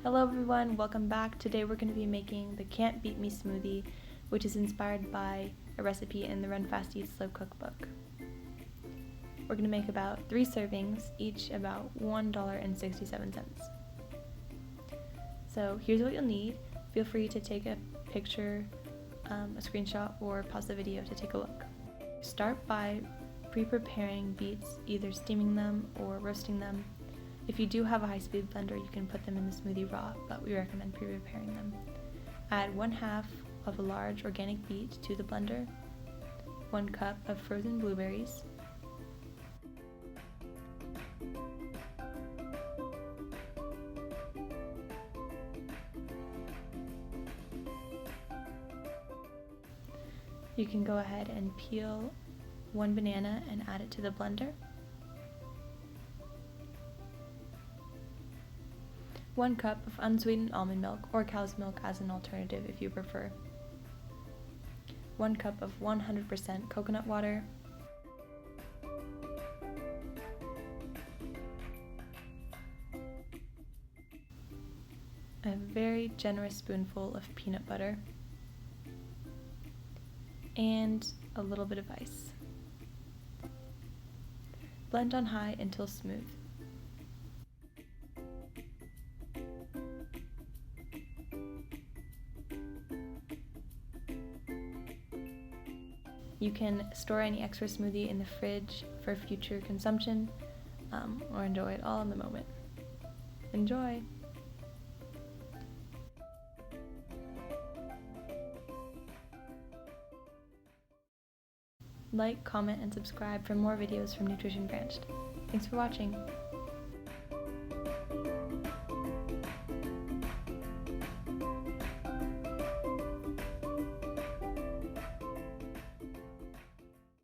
Hello everyone, welcome back. Today we're going to be making the Can't Beat Me smoothie, which is inspired by a recipe in the Run Fast Eat Slow cookbook. We're going to make about 3 servings, each about $1.67. So here's what you'll need. Feel free to take a picture, a screenshot, or pause the video to take a look. Start by pre-preparing beets, either steaming them or roasting them. If you do have a high-speed blender, you can put them in the smoothie raw, but we recommend pre-preparing them. Add 1/2 of a large organic beet to the blender, 1 cup of frozen blueberries, you can go ahead and peel 1 banana and add it to the blender, 1 cup of unsweetened almond milk or cow's milk as an alternative if you prefer, 1 cup of 100% coconut water, a very generous spoonful of peanut butter, and a little bit of ice. Blend on high until smooth. You can store any extra smoothie in the fridge for future consumption, or enjoy it all in the moment. Enjoy! Like, comment, and subscribe for more videos from Nutrition Branched. Thanks for watching!